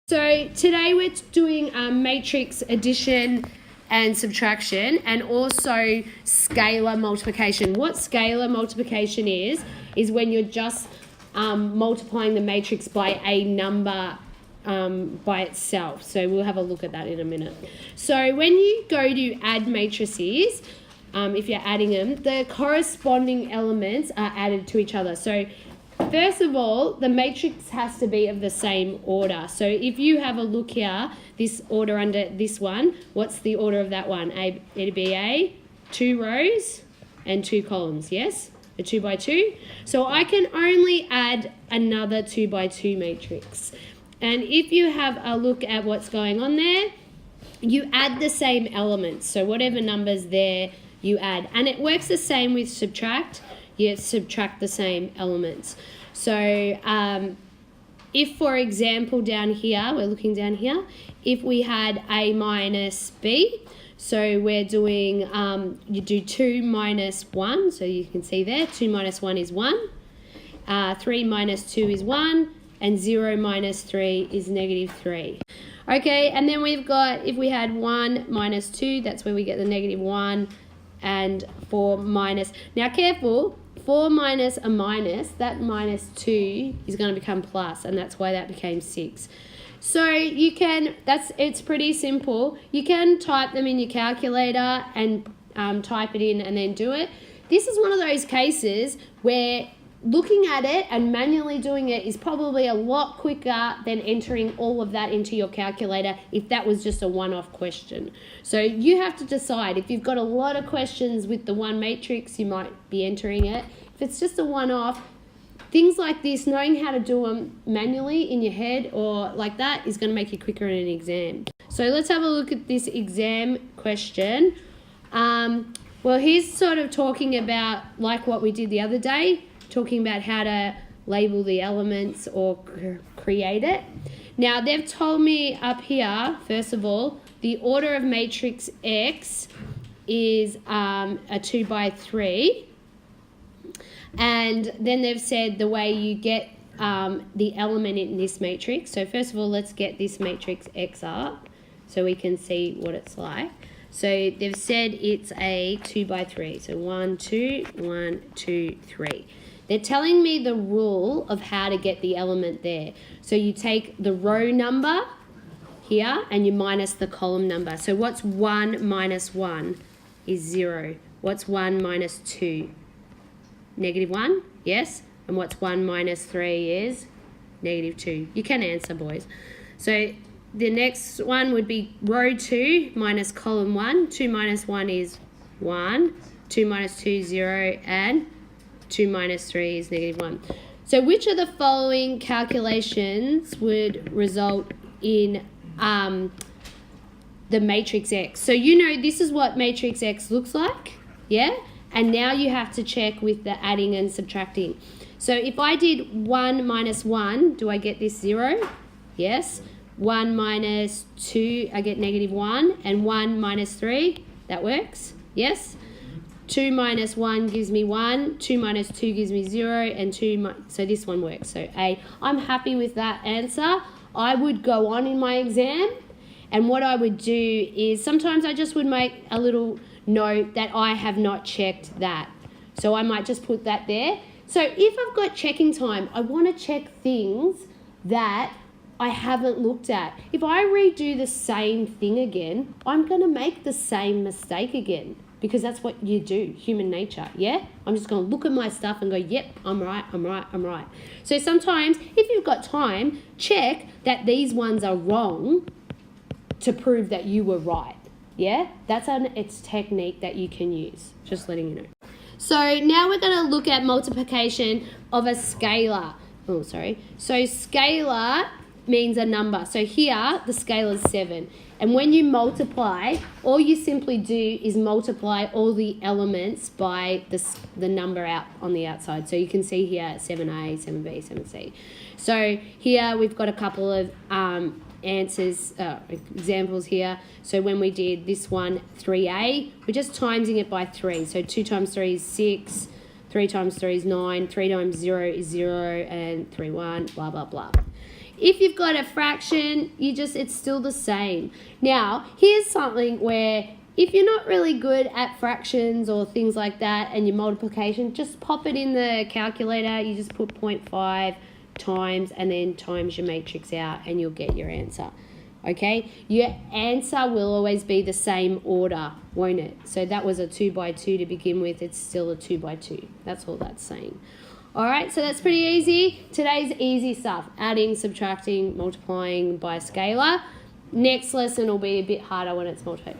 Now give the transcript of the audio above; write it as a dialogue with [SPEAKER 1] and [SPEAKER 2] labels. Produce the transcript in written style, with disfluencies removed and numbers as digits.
[SPEAKER 1] So today we're doing matrix addition and subtraction and also scalar multiplication. What scalar multiplication is when you're just multiplying the matrix by a number by itself. So we'll have a look at that in a minute. So when you go to add matrices, if you're adding them, the corresponding elements are added to each other. So first of all, the matrix has to be of the same order. So if you have a look here, this order under this one, what's the order of that one? It'd be 2 rows and 2 columns, yes? A 2 by 2. So I can only add another 2 by 2 matrix. And if you have a look at what's going on there, you add the same elements. So whatever number's there, you add. And it works the same with subtract. You subtract the same elements. So if, for example, down here, we're looking down here, if we had A minus B, so we're doing, you do 2 minus 1, so you can see there, 2 minus 1 is 1, 3 minus 2 is 1, and 0 minus 3 is negative 3. Okay, and then we've got, if we had 1 minus 2, that's where we get the negative 1, and 4 minus, now careful, 4 minus a minus, that minus 2 is going to become plus, and that's why that became 6. So you can, it's pretty simple. You can type them in your calculator and type it in and then do it. This is one of those cases where looking at it and manually doing it is probably a lot quicker than entering all of that into your calculator if that was just a one-off question. So you have to decide. If you've got a lot of questions with the one matrix, you might be entering it. If it's just a one-off, things like this, knowing how to do them manually in your head or like that is going to make you quicker in an exam. So let's have a look at this exam question. Well, he's sort of talking about like what we did the other day, talking about how to label the elements or create it. Now, they've told me up here, first of all, the order of matrix X is a 2 by 3. And then they've said the way you get the element in this matrix. So first of all, let's get this matrix X up so we can see what it's like. So they've said it's a 2 by 3. So 1, 2, 1, 2, 3. They're telling me the rule of how to get the element there. So you take the row number here and you minus the column number. So what's 1 minus 1 is 0. What's 1 minus 2? Negative 1, yes. And what's 1 minus 3 is negative 2. You can answer, boys. So the next one would be row 2 minus column 1. 2 minus 1 is 1. 2 minus 2 is 0. And 2 minus 3 is negative 1. So which of the following calculations would result in the matrix X? So you know this is what matrix X looks like, yeah? And now you have to check with the adding and subtracting. So if I did 1 minus 1, do I get this 0? Yes. 1 minus 2, I get negative 1. And 1 minus 3, that works? Yes. 2 minus 1 gives me 1, 2 minus 2 gives me 0, and so this one works. So A, I'm happy with that answer. I would go on in my exam, and what I would do is sometimes I just would make a little note that I have not checked that. So I might just put that there. So if I've got checking time, I want to check things that I haven't looked at. If I redo the same thing again, I'm going to make the same mistake again. Because that's what you do, human nature, yeah? I'm just going to look at my stuff and go, yep, I'm right, I'm right, I'm right. So sometimes, if you've got time, check that these ones are wrong to prove that you were right, yeah? That's it's technique that you can use, just letting you know. So now we're going to look at multiplication of a scalar. Oh, sorry. So scalar means a number. So here, the scalar is 7. And when you multiply, all you simply do is multiply all the elements by the number out on the outside. So you can see here 7a, 7b, 7c. So here we've got a couple of answers, examples here. So when we did this one, 3a, we're just timesing it by 3. So 2 times 3 is 6, 3 times 3 is 9, 3 times 0 is 0, and 3, 1, blah, blah, blah. If you've got a fraction, it's still the same. Now, here's something where if you're not really good at fractions or things like that and your multiplication, just pop it in the calculator. You just put 0.5 times and then times your matrix out and you'll get your answer. Okay? Your answer will always be the same order, won't it? So that was a 2 by 2 to begin with. It's still a 2 by 2. That's all that's saying. All right, so that's pretty easy. Today's easy stuff, adding, subtracting, multiplying by a scalar. Next lesson will be a bit harder when it's multiplied.